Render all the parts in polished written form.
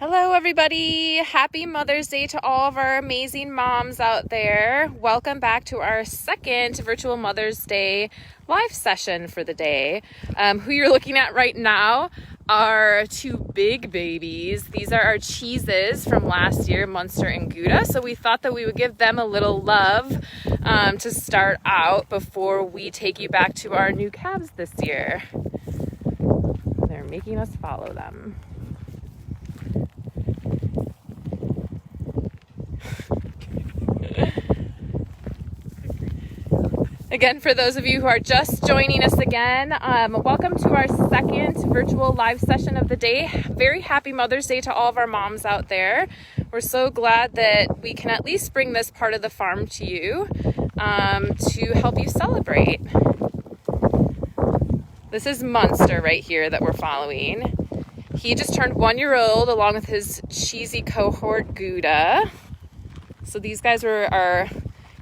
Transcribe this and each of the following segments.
Hello everybody, happy Mother's Day to all of our amazing moms out there. Welcome back to our second virtual Mother's Day live session for the day. Who you're looking at right now are two big babies. These are our cheeses from last year, Muenster and Gouda. So we thought that we would give them a little love to start out before we take you back to our new calves this year. They're making us follow them. Again, for those of you who are just joining us again, welcome to our second virtual live session of the day. Very happy Mother's Day to all of our moms out there. We're so glad that we can at least bring this part of the farm to you to help you celebrate. This is Muenster right here that we're following. He just turned 1 year old along with his cheesy cohort Gouda. So these guys were our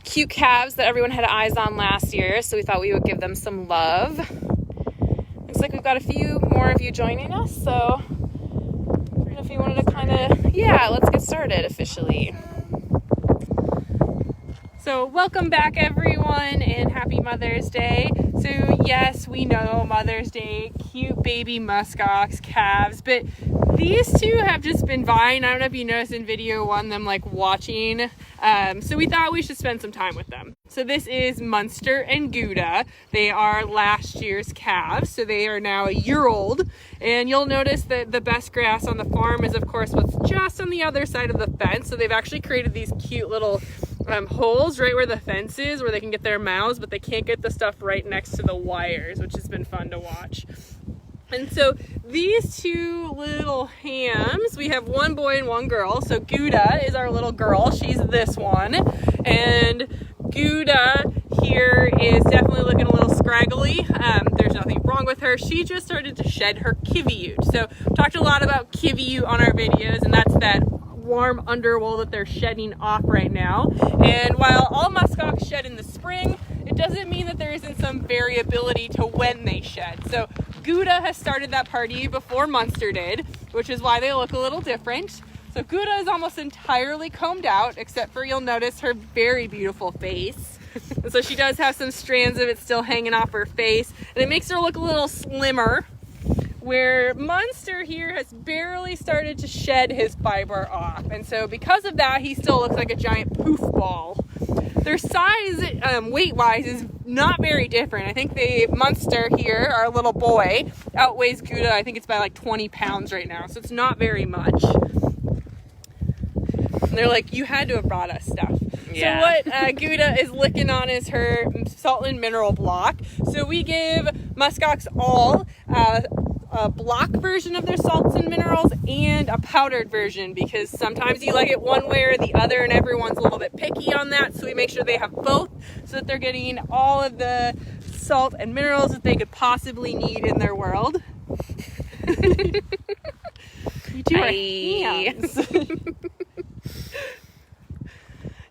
cute calves that everyone had eyes on last year, so we thought we would give them some love. Looks like we've got a few more of you joining us, so I don't know if you wanted to let's get started officially. So welcome back everyone and happy Mother's Day. So yes, we know Mother's Day, cute baby Musk Ox calves, but these two have just been vying. I don't know if you noticed in video one, them like watching. So we thought we should spend some time with them. So this is Muenster and Gouda. They are last year's calves, so they are now a year old. And you'll notice that the best grass on the farm is of course what's just on the other side of the fence. So they've actually created these cute little holes right where the fence is where they can get their mouths, but they can't get the stuff right next to the wires, which has been fun to watch. And so these two little hams, we have one boy and one girl. So Gouda is our little girl. She's this one. And Gouda here is definitely looking a little scraggly. There's nothing wrong with her. She just started to shed her kiviute. So we talked a lot about kiviute on our videos, and that's that warm underwool that they're shedding off right now. And while all Musk Ox shed in the spring, it doesn't mean that there isn't some variability to when they shed. So Gouda has started that party before Muenster did, which is why they look a little different. So Gouda is almost entirely combed out, except for you'll notice her very beautiful face. And so she does have some strands of it still hanging off her face, and it makes her look a little slimmer, where Muenster here has barely started to shed his fiber off. And so because of that, he still looks like a giant poof ball. Their size, weight-wise, is not very different. I think Muenster here, our little boy, outweighs Gouda. I think it's by like 20 pounds right now, so it's not very much. And they're like, you had to have brought us stuff. Yeah. So what Gouda is licking on is her salt and mineral block. So we give Musk Ox all a block version of their salts and minerals and a powdered version, because sometimes you like it one way or the other and everyone's a little bit picky on that, so we make sure they have both so that they're getting all of the salt and minerals that they could possibly need in their world. You do our hands.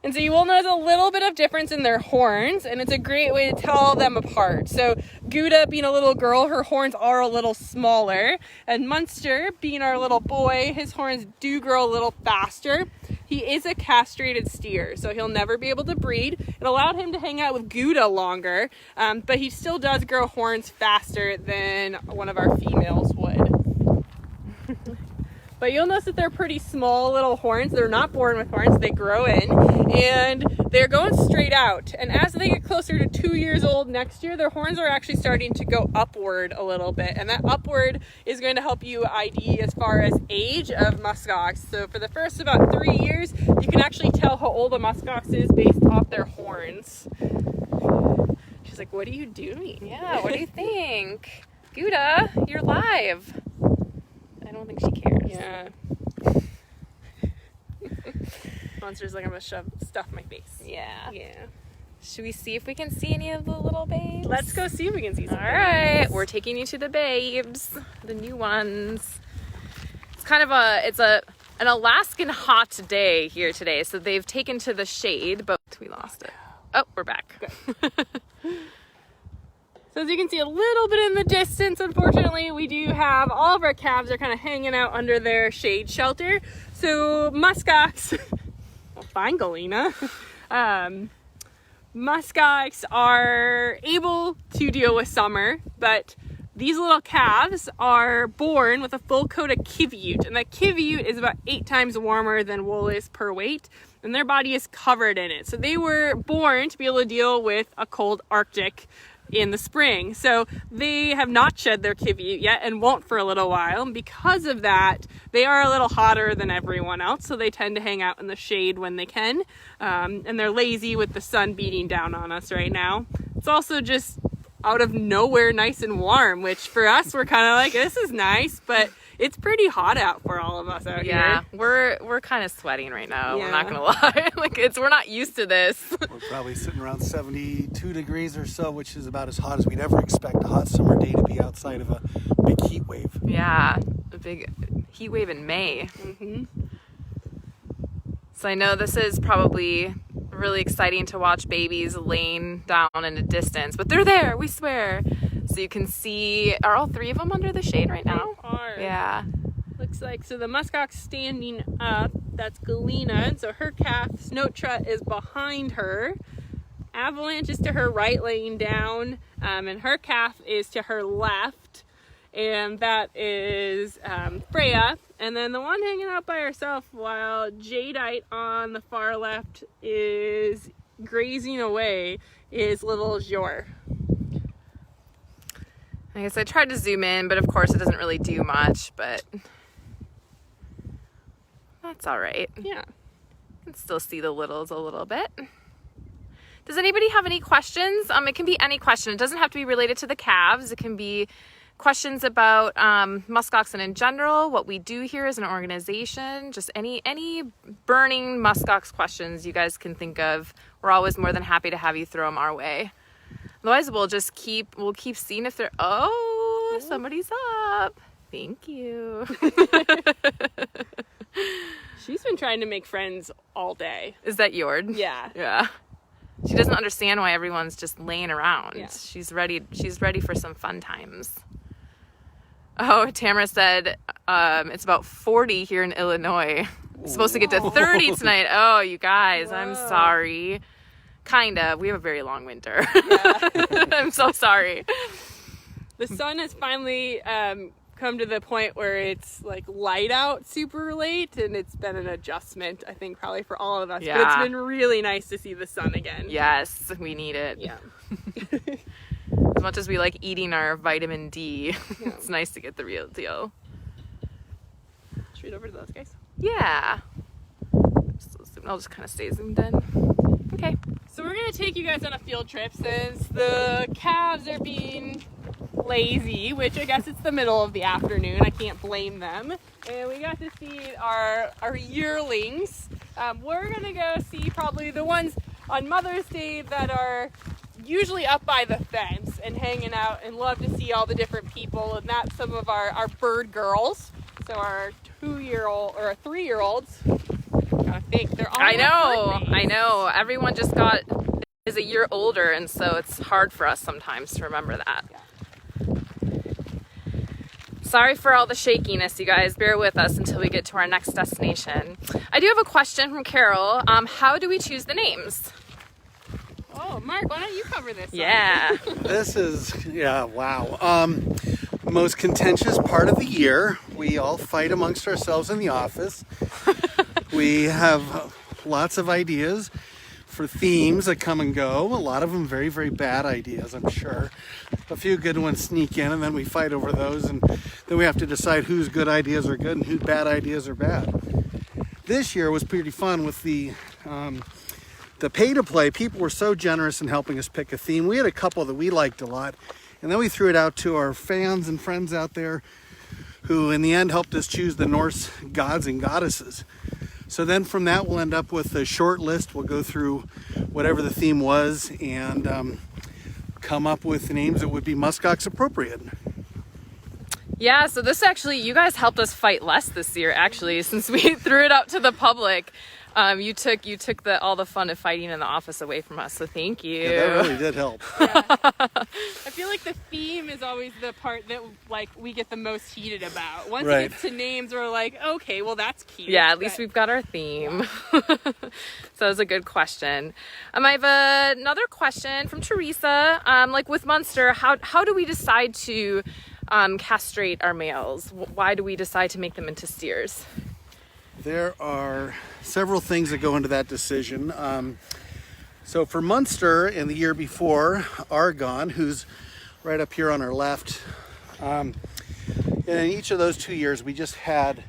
And so you will notice a little bit of difference in their horns, and it's a great way to tell them apart. So Gouda, being a little girl, her horns are a little smaller. And Muenster, being our little boy, his horns do grow a little faster. He is a castrated steer, so he'll never be able to breed. It allowed him to hang out with Gouda longer, but he still does grow horns faster than one of our females would. But you'll notice that they're pretty small little horns. They're not born with horns, they grow in, and they're going straight out. And as they get closer to 2 years old next year, their horns are actually starting to go upward a little bit. And that upward is going to help you ID as far as age of Musk Ox. So for the first about 3 years, you can actually tell how old a Musk Ox is based off their horns. She's like, what are you doing? Yeah, what do you think? Gouda, you're live. I don't think she cares. Yeah. Monster's like, I'm gonna shove stuff in my face. Yeah. Yeah. Should we see if we can see any of the little babes? Let's go see if we can see some. All right, we're taking you to the babes, the new ones. It's kind of an Alaskan hot day here today, so they've taken to the shade, but we lost it. Oh, we're back. Good. So as you can see a little bit in the distance, unfortunately, we do have all of our calves are kind of hanging out under their shade shelter. So Musk Ox, well, fine, Galena. Musk Ox are able to deal with summer, but these little calves are born with a full coat of kivute, and that kivute is about 8 times warmer than wool is per weight, and their body is covered in it. So they were born to be able to deal with a cold Arctic in the spring. So they have not shed their kivute yet and won't for a little while. And because of that, they are a little hotter than everyone else. So they tend to hang out in the shade when they can. And they're lazy with the sun beating down on us right now. It's also just out of nowhere nice and warm, which for us, we're kind of like, this is nice, but it's pretty hot out for all of us out here. Yeah, we're kind of sweating right now. Yeah. We're not gonna lie. We're not used to this. We're probably sitting around 72 degrees or so, which is about as hot as we'd ever expect a hot summer day to be outside of a big heat wave. Yeah, a big heat wave in May. Mm-hmm. So I know this is probably really exciting to watch babies laying down in the distance, but they're there, we swear. So you can see, are all 3 of them under the shade right now? They are. Yeah. Looks like, so the Musk Ox standing up, that's Galena, and so her calf, Snow Trut, is behind her. Avalanche is to her right laying down, and her calf is to her left, and that is Freya. And then the one hanging out by herself while Jadeite on the far left is grazing away is little Jor. I guess I tried to zoom in, but of course it doesn't really do much, but that's all right. Yeah. You can still see the littles a little bit. Does anybody have any questions? It can be any question. It doesn't have to be related to the calves. It can be questions about Musk Oxen in general, what we do here as an organization, just any burning Musk Ox questions you guys can think of. We're always more than happy to have you throw them our way. Otherwise, we'll keep seeing if they're, somebody's up. Thank you. She's been trying to make friends all day. Is that Jord? Yeah. Yeah. She doesn't understand why everyone's just laying around. Yeah. She's ready for some fun times. Oh, Tamara said it's about 40 here in Illinois. It's supposed to get to 30 tonight. Oh, you guys, I'm sorry. Kind of. We have a very long winter. Yeah. I'm so sorry. The sun has finally come to the point where it's like light out super late, and it's been an adjustment, I think, probably for all of us. Yeah. But it's been really nice to see the sun again. Yes, we need it. Yeah. As much as we like eating our vitamin D, Yeah. it's nice to get the real deal. Should we over to those guys? Yeah. I'll just kind of stay zoomed in. Okay. So we're going to take you guys on a field trip since the calves are being lazy, which I guess it's the middle of the afternoon. I can't blame them. And we got to see our yearlings. We're going to go see probably the ones on Mother's Day that are usually up by the fence and hanging out and love to see all the different people. And that's some of our bird girls. So our 2-year-old or 3-year-olds. I think they're all. I know. Everyone just is a year older, and so it's hard for us sometimes to remember that. Yeah. Sorry for all the shakiness, you guys. Bear with us until we get to our next destination. I do have a question from Carol. How do we choose the names? Oh, Mark, why don't you cover this? Yeah. This is, wow. Most contentious part of the year. We all fight amongst ourselves in the office. We have lots of ideas for themes that come and go. A lot of them very, very bad ideas, I'm sure. A few good ones sneak in, and then we fight over those, and then we have to decide whose good ideas are good and whose bad ideas are bad. This year was pretty fun with the pay-to-play. People were so generous in helping us pick a theme. We had a couple that we liked a lot, and then we threw it out to our fans and friends out there who in the end helped us choose the Norse gods and goddesses. So then from that we'll end up with a short list. We'll go through whatever the theme was and come up with names that would be Musk Ox appropriate. Yeah, so this actually, you guys helped us fight less this year, actually, since we threw it out to the public. You took all the fun of fighting in the office away from us, so thank you. Yeah, that really did help. I feel like the theme is always the part that like we get the most heated about. Once Right. it gets to names, we're like, okay, well that's cute. Yeah, at least we've got our theme. So that was a good question. I have another question from Teresa. Like with Muenster, how do we decide to castrate our males? Why do we decide to make them into steers? There are several things that go into that decision. So for Muenster in the year before, Argon, who's right up here on our left, in each of those 2 years, we just had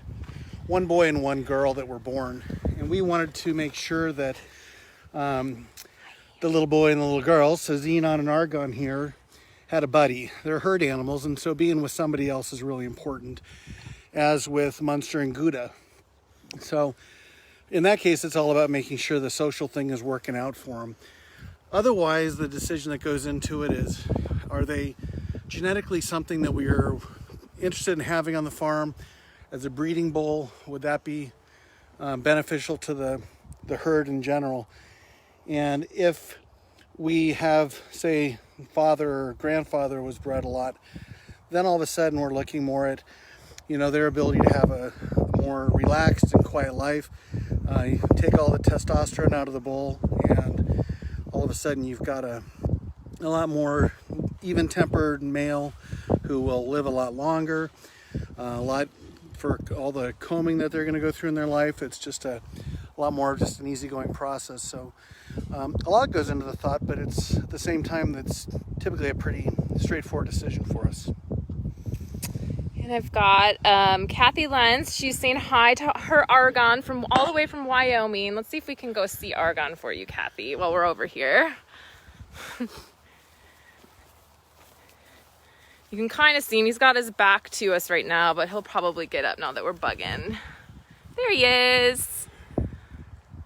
one boy and one girl that were born. And we wanted to make sure that the little boy and the little girl, so Xenon and Argon here, had a buddy. They're herd animals, and so being with somebody else is really important, as with Muenster and Gouda. So in that case, it's all about making sure the social thing is working out for them. Otherwise, the decision that goes into it is, are they genetically something that we are interested in having on the farm as a breeding bull? Would that be beneficial to the herd in general? And if we have, say, father or grandfather was bred a lot, then all of a sudden we're looking more at, their ability to have a more relaxed and quiet life. You take all the testosterone out of the bull, and all of a sudden you've got a lot more even-tempered male who will live a lot longer. A lot for all the combing that they're going to go through in their life. It's just a lot more just an easygoing process. So a lot goes into the thought, but it's at the same time that's typically a pretty straightforward decision for us. And I've got Kathy Lenz. She's saying hi to her Argon from all the way from Wyoming. Let's see if we can go see Argon for you, Kathy, while we're over here. You can kind of see him. He's got his back to us right now, but he'll probably get up now that we're bugging. There he is.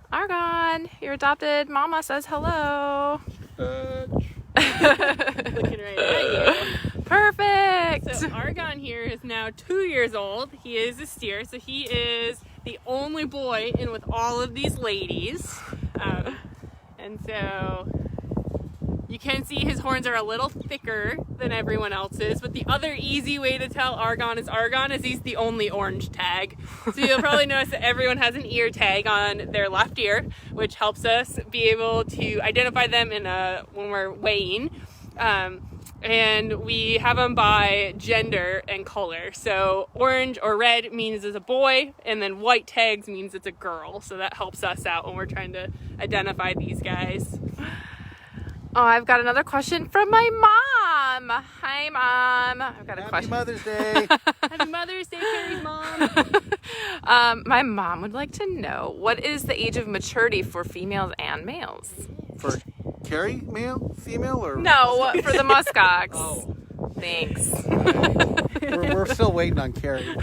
Argon, your adopted mama says hello. Looking right at you. Perfect. So Argon here is now 2 years old. He is a steer, so he is the only boy in with all of these ladies. And so you can see his horns are a little thicker than everyone else's, but the other easy way to tell Argon is he's the only orange tag. So you'll probably notice that everyone has an ear tag on their left ear, which helps us be able to identify them when we're weighing. And we have them by gender and color. So orange or red means it's a boy, and then white tags means it's a girl. So that helps us out when we're trying to identify these guys. Oh, I've got another question from my mom. Hi, Mom. I've got a question. Happy Mother's Day. Happy Mother's Day, Carrie's mom. My mom would like to know, what is the age of maturity for females and males? For Carrie, male, female, or? No, for the Musk Ox. Oh. Thanks. We're still waiting on Carrie.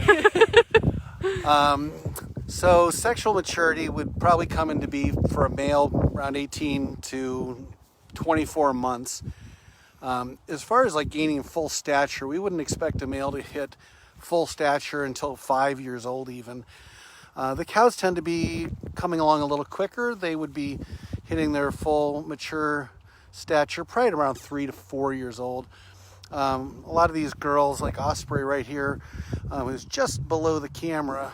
So sexual maturity would probably come into be for a male around 18 to 24 months. As far as like gaining full stature, we wouldn't expect a male to hit full stature until 5 years old even. The cows tend to be coming along a little quicker. They would be hitting their full mature stature probably at around 3 to 4 years old. A lot of these girls, like Osprey right here, who's just below the camera,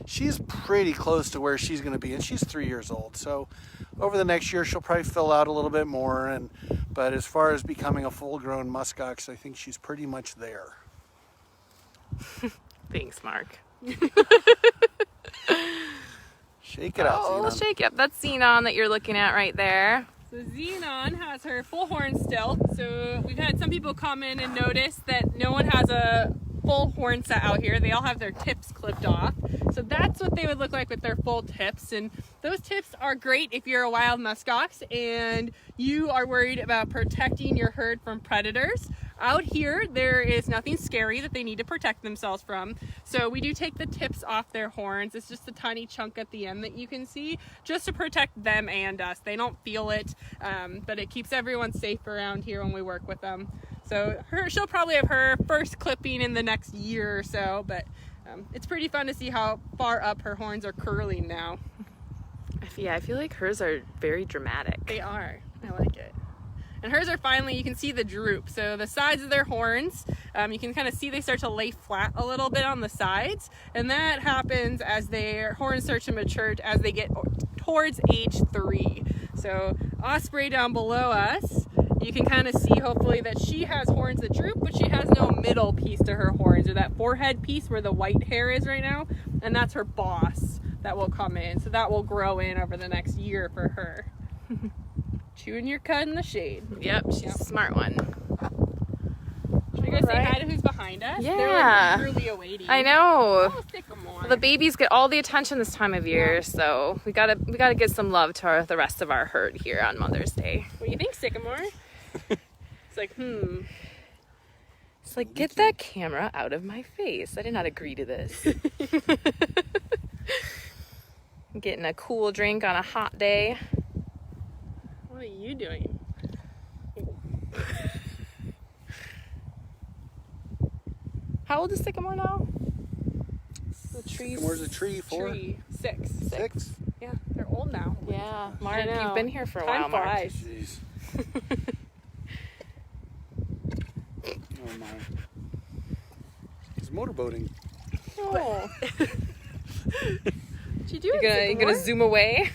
she's pretty close to where she's going to be, and she's 3 years old. So over the next year, she'll probably fill out a little bit more. But as far as becoming a full-grown Musk Ox, I think she's pretty much there. Thanks, Mark. Shake it out, Oh, Xenon. shake it. That's Xenon that you're looking at right there. So Xenon has her full horn still. So we've had some people come in and notice that no one has a full horn set out here. They all have their tips clipped off. So that's what they would look like with their full tips. And those tips are great if you're a wild Musk Ox and you are worried about protecting your herd from predators. Out here, there is nothing scary that they need to protect themselves from. So we do take the tips off their horns. It's just a tiny chunk at the end that you can see, just to protect them and us. They don't feel it, but it keeps everyone safe around here when we work with them. So she'll probably have her first clipping in the next year or so, but it's pretty fun to see how far up her horns are curling now. Yeah, I feel like hers are very dramatic. They are. I like it. And hers are finally, you can see the droop. So the sides of their horns, you can kind of see they start to lay flat a little bit on the sides. And that happens as their horns start to mature as they get towards age 3. So Osprey down below us, you can kind of see hopefully that she has horns that droop, but she has no middle piece to her horns, or that forehead piece where the white hair is right now. And that's her boss that will come in. So that will grow in over the next year for her. Chewing your cud in the shade. Yep, she's a smart one. Should we go say hi to who's behind us? Yeah. They're like eagerly awaiting. I know. Oh, Sycamore. Well, the babies get all the attention this time of year, so we gotta give some love to the rest of our herd here on Mother's Day. What do you think, Sycamore? It's like, It's like, get that camera out of my face. I did not agree to this. Getting a cool drink on a hot day. What are you doing? How old is Sycamore now? The trees. Sycamore's a tree, 4. Tree. 6. 6. Yeah, they're old now. Yeah, Mark, I know. you've been here for a Time while, Mark. flies. Jeez. Oh my. He's motorboating. Oh. What you doing, You gonna Sycamore? zoom away?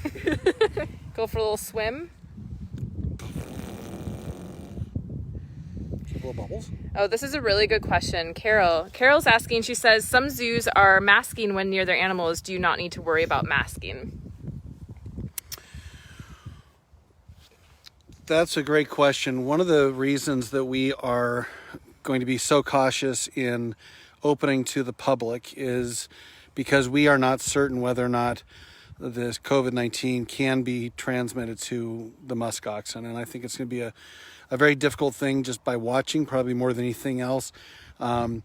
Go for a little swim? Little bubbles. Oh, this is a really good question. Carol's asking, she says, some zoos are masking when near their animals. Do you not need to worry about masking? That's a great question. One of the reasons that we are going to be so cautious in opening to the public is because we are not certain whether or not this COVID-19 can be transmitted to the Musk Oxen. And I think it's going to be a very difficult thing just by watching, probably more than anything else. So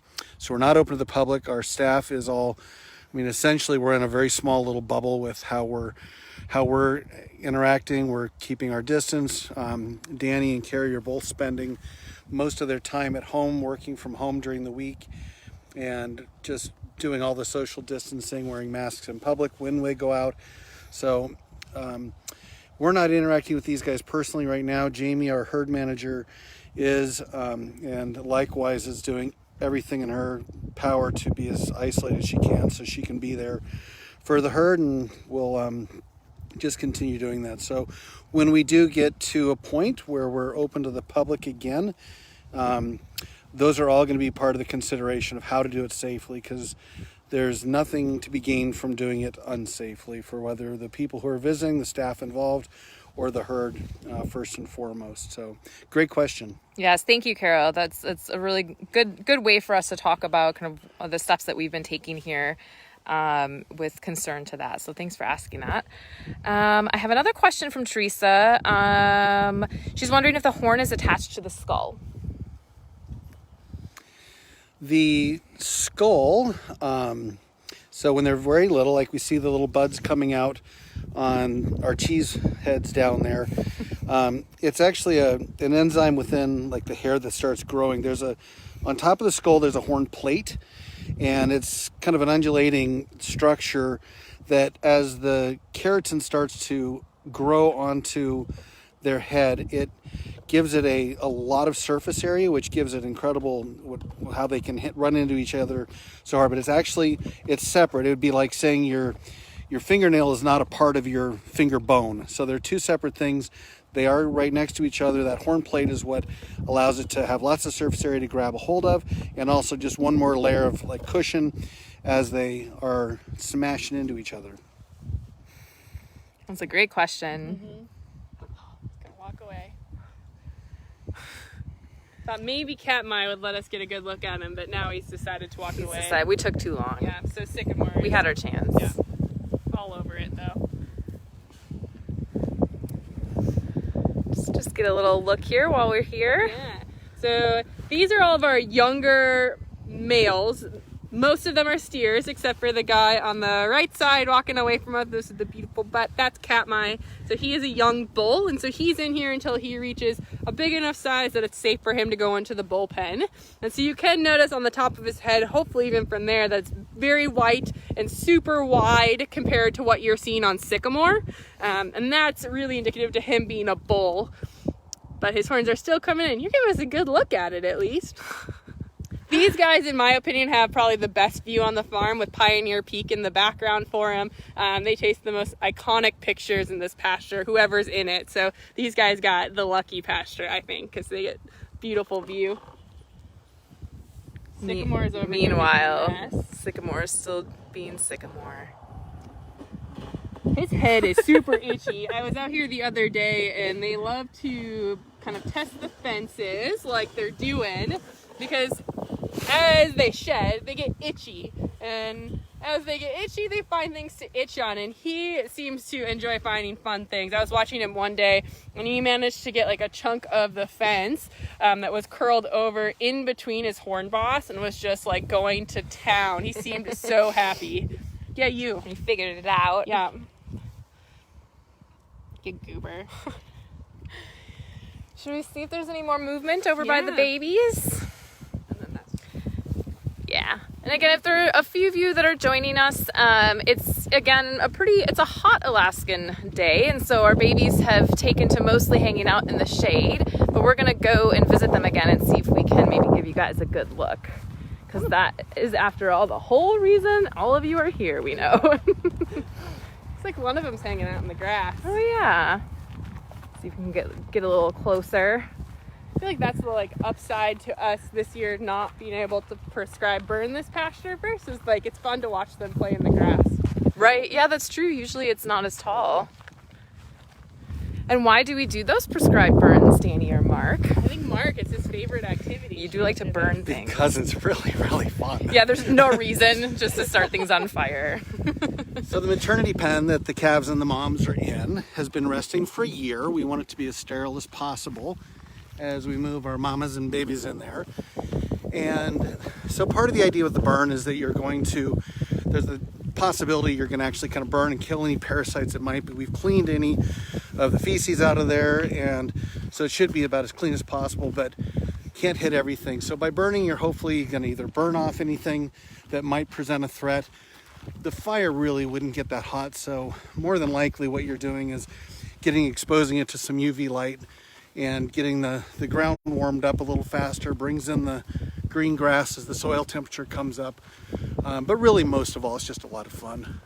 we're not open to the public. Our staff is all, essentially we're in a very small little bubble with how we're interacting. We're keeping our distance. Danny and Carrie are both spending most of their time at home, working from home during the week, and just doing all the social distancing, wearing masks in public when we go out. So we're not interacting with these guys personally right now. Jamie, our herd manager, is, and likewise is doing everything in her power to be as isolated as she can so she can be there for the herd, and we'll just continue doing that. So when we do get to a point where we're open to the public again, those are all going to be part of the consideration of how to do it safely, because there's nothing to be gained from doing it unsafely for whether the people who are visiting, the staff involved, or the herd first and foremost. So great question. Yes, thank you, Carol. That's a really good way for us to talk about kind of the steps that we've been taking here with concern to that. So thanks for asking that. I have another question from Teresa. She's wondering if the horn is attached to the skull. The skull, so when they're very little, like we see the little buds coming out on our cheese heads down there, it's actually an enzyme within like the hair that starts growing. On top of the skull, there's a horn plate, and it's kind of an undulating structure that as the keratin starts to grow onto their head, it gives it a lot of surface area, which gives it incredible how they can run into each other so hard. But it's separate. It would be like saying your fingernail is not a part of your finger bone. So they're two separate things. They are right next to each other. That horn plate is what allows it to have lots of surface area to grab a hold of, and also just one more layer of like cushion as they are smashing into each other. That's a great question. Mm-hmm. Gonna walk away. Thought maybe Katmai would let us get a good look at him, but now he's decided to walk away. We took too long. Yeah, so Sycamore. We had our chance. Yeah, all over it though. Just get a little look here while we're here. Yeah. So these are all of our younger males. Most of them are steers, except for the guy on the right side walking away from us. This is the beautiful butt. That's Katmai. So he is a young bull, and so he's in here until he reaches a big enough size that it's safe for him to go into the bullpen. And so you can notice on the top of his head, hopefully even from there, that's very white and super wide compared to what you're seeing on Sycamore. And that's really indicative to him being a bull. But his horns are still coming in. You're giving us a good look at it, at least. These guys, in my opinion, have probably the best view on the farm with Pioneer Peak in the background for them. They chase the most iconic pictures in this pasture, whoever's in it. So these guys got the lucky pasture, I think, because they get beautiful view. Sycamore is over here. Meanwhile, Sycamore is still being Sycamore. His head is super itchy. I was out here the other day, and they love to kind of test the fences like they're doing, because as they shed, they get itchy, and as they get itchy, they find things to itch on, and he seems to enjoy finding fun things. I was watching him one day, and he managed to get like a chunk of the fence that was curled over in between his horn boss, and was just like going to town. He seemed so happy. Yeah, you. He figured it out. Yeah. Good goober. Should we see if there's any more movement over by the babies? Yeah. And again, if there are a few of you that are joining us, it's again it's a hot Alaskan day, and so our babies have taken to mostly hanging out in the shade, but we're gonna go and visit them again and see if we can maybe give you guys a good look, because that is, after all, the whole reason all of you are here, we know. It's like one of them's hanging out in the grass. Oh yeah. See if we can get a little closer. I feel like that's the upside to us this year not being able to prescribe burn this pasture versus it's fun to watch them play in the grass. Right, yeah, that's true. Usually it's not as tall. And why do we do those prescribed burns, Danny or Mark? I think Mark, it's his favorite activity. You do like to burn things. Because it's really, really fun. Yeah, there's no reason just to start things on fire. So the maternity pen that the calves and the moms are in has been resting for a year. We want it to be as sterile as possible as we move our mamas and babies in there. And so part of the idea with the burn is that there's the possibility you're going to actually kind of burn and kill any parasites that might be. We've cleaned any of the feces out of there, and so it should be about as clean as possible, but can't hit everything. So by burning, you're hopefully going to either burn off anything that might present a threat. The fire really wouldn't get that hot, so more than likely what you're doing is exposing it to some UV light and getting the ground warmed up a little faster, brings in the green grass as the soil temperature comes up. But really, most of all, it's just a lot of fun.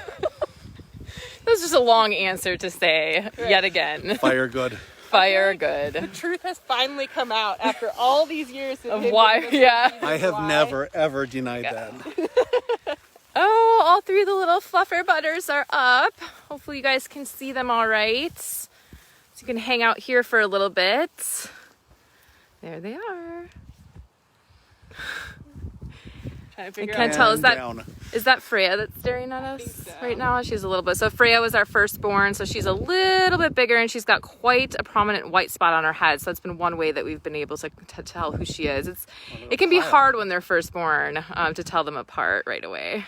That was just a long answer to say, yet again. Fire good. Fire good. The truth has finally come out after all these years of why, yeah. I have never, ever denied that. Oh, all three of the little fluffer butters are up. Hopefully you guys can see them all right. So you can hang out here for a little bit. There they are. I can't tell, is that Freya that's staring at us right now? She's a little bit. So Freya was our firstborn, so she's a little bit bigger, and she's got quite a prominent white spot on her head. So that's been one way that we've been able to tell who she is. It can be hard when they're firstborn to tell them apart right away.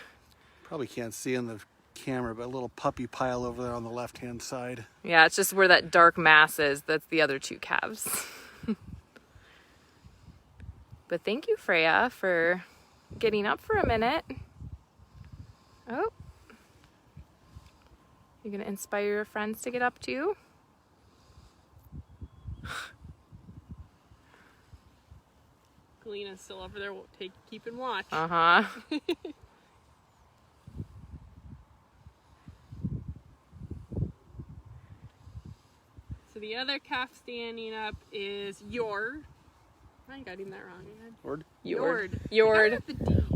Probably can't see in the camera, but a little puppy pile over there on the left-hand side. Yeah, it's just where that dark mass is. That's the other two calves. But thank you, Freya, for getting up for a minute. Oh. You're going to inspire your friends to get up too? Galena's still over there keeping watch. Uh-huh. So the other calf standing up is Yord. I got him that wrong. Yord.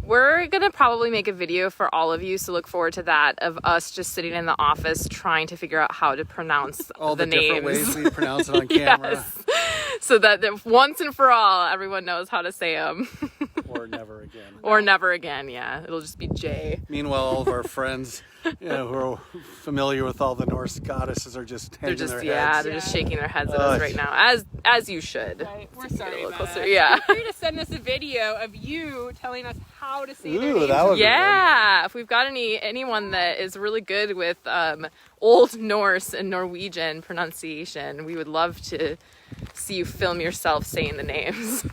We're going to probably make a video for all of you, so look forward to that, of us just sitting in the office trying to figure out how to pronounce all the names. different ways we pronounce it on camera. Yes. So that once and for all, everyone knows how to say them. Or or never again. Or never again, yeah. It'll just be Jay. Meanwhile, all of our friends, who are familiar with all the Norse goddesses are just hanging their heads. They're just shaking their heads at us right now, as you should. Right. We're sorry about closer. that. Yeah. Feel free to send us a video of you telling us how to say their Ooh, names. that would be Yeah, if we've got anyone that is really good with Old Norse and Norwegian pronunciation, we would love to see you film yourself saying the names.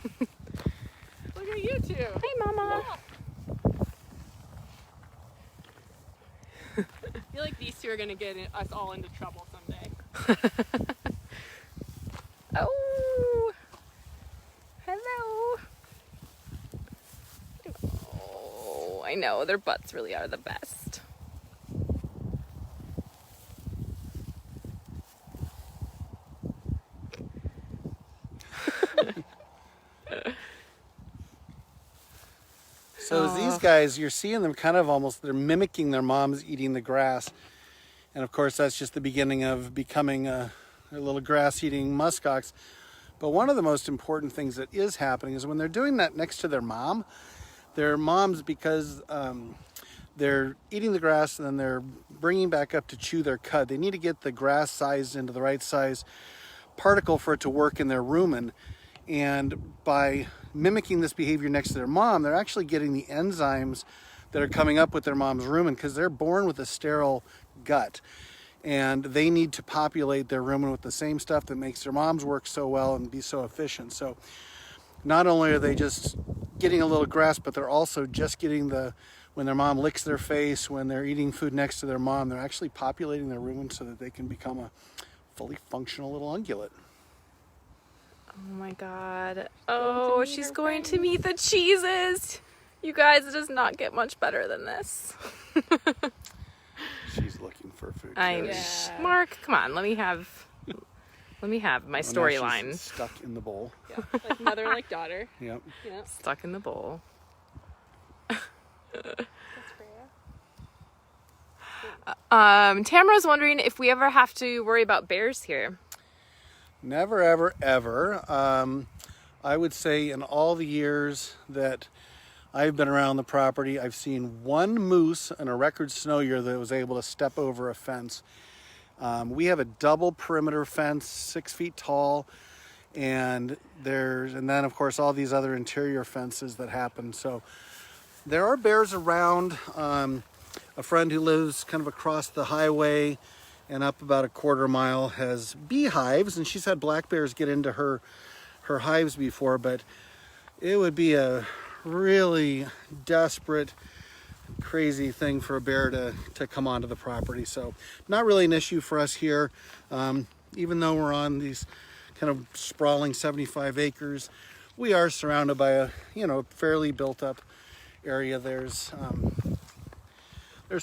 Look at you two. Hey, Mama. I feel like these two are gonna get us all into trouble someday. Oh, hello. Oh, I know, their butts really are the best. So these guys, you're seeing them kind of almost, they're mimicking their moms eating the grass. And of course, that's just the beginning of becoming a little grass-eating musk ox. But one of the most important things that is happening is when they're doing that next to their moms, because they're eating the grass and then they're bringing back up to chew their cud. They need to get the grass sized into the right size particle for it to work in their rumen. And by mimicking this behavior next to their mom, they're actually getting the enzymes that are coming up with their mom's rumen, because they're born with a sterile gut. And they need to populate their rumen with the same stuff that makes their moms work so well and be so efficient. So not only are they just getting a little grass, but they're also just getting when their mom licks their face, when they're eating food next to their mom, they're actually populating their rumen so that they can become a fully functional little ungulate. Oh my God. Oh, she's going to meet the cheeses. You guys, it does not get much better than this. She's looking for food. I Carrie. Yeah. Mark, come on, let me have my Oh, now storyline. she's stuck in the bowl. Yeah, like mother, like daughter. Yep. Yeah. Stuck in the bowl. That's Freya. Tamara's wondering if we ever have to worry about bears here. Never, ever, ever. I would say in all the years that I've been around the property, I've seen one moose in a record snow year that was able to step over a fence. We have a double perimeter fence, 6 feet tall, and then of course all these other interior fences that happen. So there are bears around. A friend who lives kind of across the highway and up about a quarter mile has beehives, and she's had black bears get into her hives before, but it would be a really desperate, crazy thing for a bear to come onto the property. So not really an issue for us here. Even though we're on these kind of sprawling 75 acres, we are surrounded by a fairly built up area. There's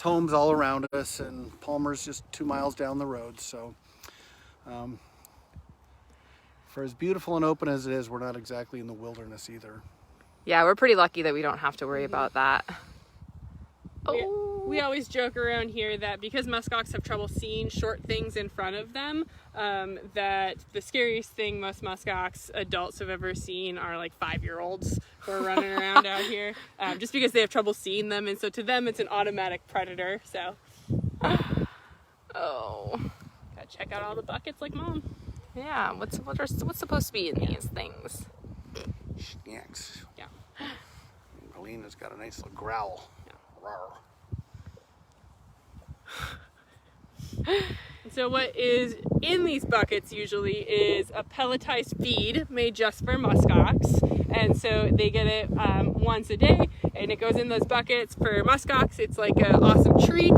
homes all around us, and Palmer's just 2 miles down the road. So for as beautiful and open as it is, we're not exactly in the wilderness either. Yeah, we're pretty lucky that we don't have to worry about that. We always joke around here that because musk ox have trouble seeing short things in front of them, that the scariest thing most musk ox adults have ever seen are like 5-year-olds who are running around out here, just because they have trouble seeing them, and so to them it's an automatic predator. So, Oh, gotta check out all the buckets like mom. yeah. What's supposed to be in these things? Snacks. Yeah. Alina's got a nice little growl. Rawr. So what is in these buckets usually is a pelletized feed made just for musk ox, and so they get it once a day, and it goes in those buckets. For musk ox, it's like an awesome treat.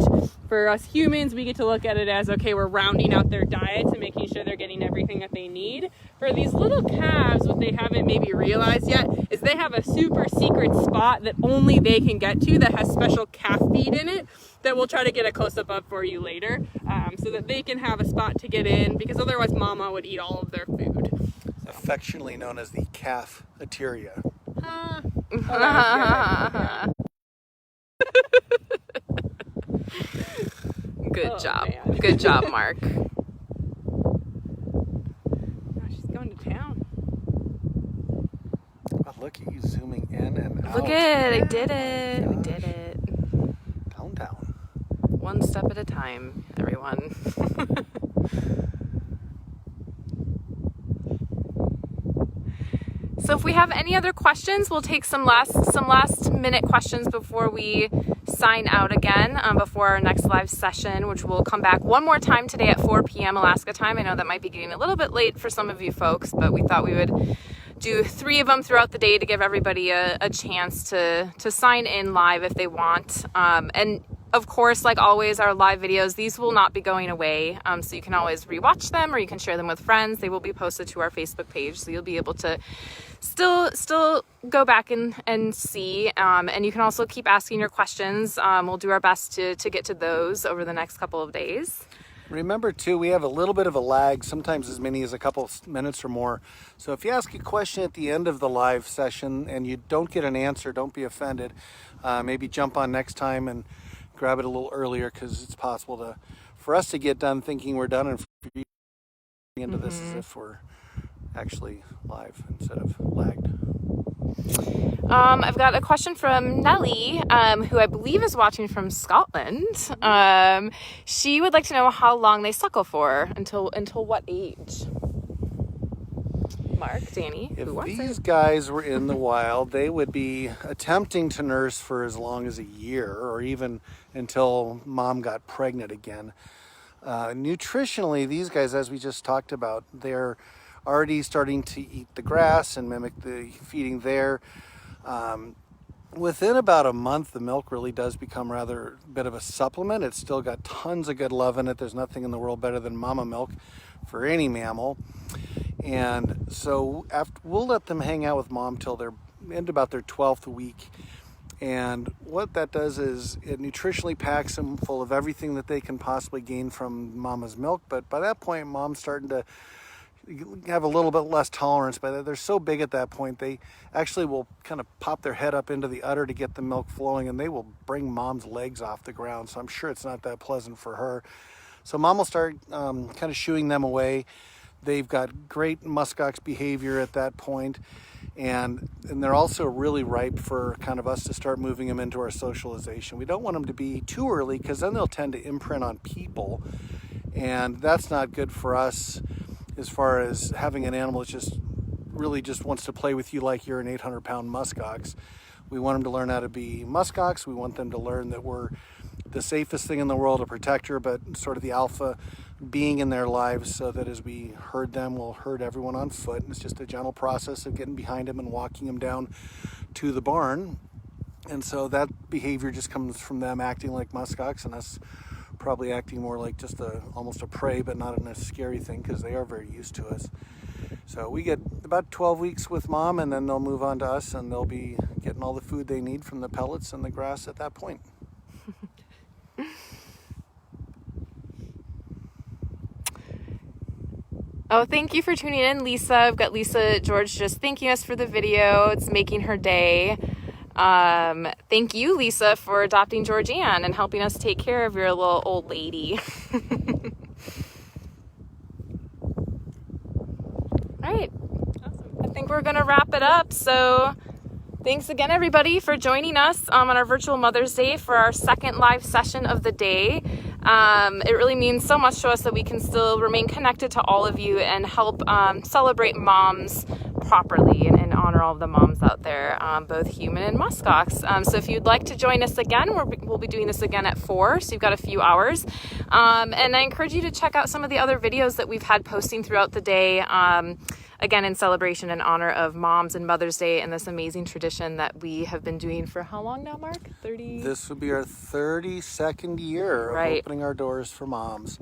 For us humans, we get to look at it as, okay, we're rounding out their diets and making sure they're getting everything that they need. For these little calves, what they haven't maybe realized yet is they have a super secret spot that only they can get to that has special calf feed in it that we'll try to get a close-up of for you later, so that they can have a spot to get in, because otherwise mama would eat all of their food. Affectionately known as the cafeteria. Good Oh, job. man. Good job, Mark. Oh, she's going to town. Oh, look at you zooming in and Look at it. I did it. We did it. Down. One step at a time, everyone. So if we have any other questions, we'll take some last minute questions before we sign out again, before our next live session, which will come back one more time today at 4 p.m. Alaska time. I know that might be getting a little bit late for some of you folks, but we thought we would do 3 of them throughout the day to give everybody a chance to sign in live if they want. And of course, like always, our live videos, these will not be going away. So you can always rewatch them or you can share them with friends. They will be posted to our Facebook page. So you'll be able to still go back and see. And you can also keep asking your questions. We'll do our best to get to those over the next couple of days. Remember too, we have a little bit of a lag, sometimes as many as a couple minutes or more. So if you ask a question at the end of the live session and you don't get an answer, don't be offended. Maybe jump on next time and grab it a little earlier, because it's possible for us to get done thinking we're done and for you into this as if we're actually live instead of lagged. I've got a question from Nellie, who I believe is watching from Scotland. She would like to know how long they suckle for, until what age? Mark, Danny, if who wants these it? guys were in the wild, they would be attempting to nurse for as long as a year, or even until mom got pregnant again. Nutritionally, these guys, as we just talked about, they're already starting to eat the grass and mimic the feeding there. Within about a month, the milk really does become rather a bit of a supplement. It's still got tons of good love in it. There's nothing in the world better than mama milk for any mammal. And so we'll let them hang out with mom till they're into about their 12th week. And what that does is it nutritionally packs them full of everything that they can possibly gain from mama's milk. But by that point, mom's starting to have a little bit less tolerance. But they're so big at that point, they actually will kind of pop their head up into the udder to get the milk flowing, and they will bring mom's legs off the ground. So I'm sure it's not that pleasant for her. So mom will start kind of shooing them away. They've got great Musk Ox behavior at that point, and they're also really ripe for kind of us to start moving them into our socialization. We don't want them to be too early, because then they'll tend to imprint on people, and that's not good for us as far as having an animal that just wants to play with you like you're an 800-pound Musk Ox. We want them to learn how to be Musk Ox. We want them to learn that we're the safest thing in the world, a protector, but sort of the alpha being in their lives, so that as we herd them, we'll herd everyone on foot. And it's just a gentle process of getting behind them and walking them down to the barn. And so that behavior just comes from them acting like Musk Ox, and us probably acting more like just almost a prey, but not in a scary thing, because they are very used to us. So we get about 12 weeks with mom, and then they'll move on to us, and they'll be getting all the food they need from the pellets and the grass at that point. Oh, thank you for tuning in, Lisa. I've got Lisa George just thanking us for the video. It's making her day. Thank you, Lisa, for adopting Georgianne and helping us take care of your little old lady. All right. Awesome. I think we're going to wrap it up. So thanks again, everybody, for joining us on our virtual Mother's Day for our second live session of the day. It really means so much to us that we can still remain connected to all of you and help celebrate moms properly and honor all of the moms out there, both human and Musk Ox. So if you'd like to join us again, we'll be doing this again at 4, so you've got a few hours. And I encourage you to check out some of the other videos that we've had posting throughout the day, again, in celebration and honor of Moms and Mother's Day and this amazing tradition that we have been doing for how long now, Mark? 30? This would be our 32nd year of opening our doors for moms.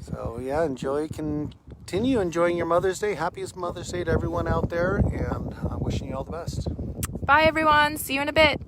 So yeah, continue enjoying your Mother's Day. Happiest Mother's Day to everyone out there, and I'm wishing you all the best. Bye, everyone. See you in a bit.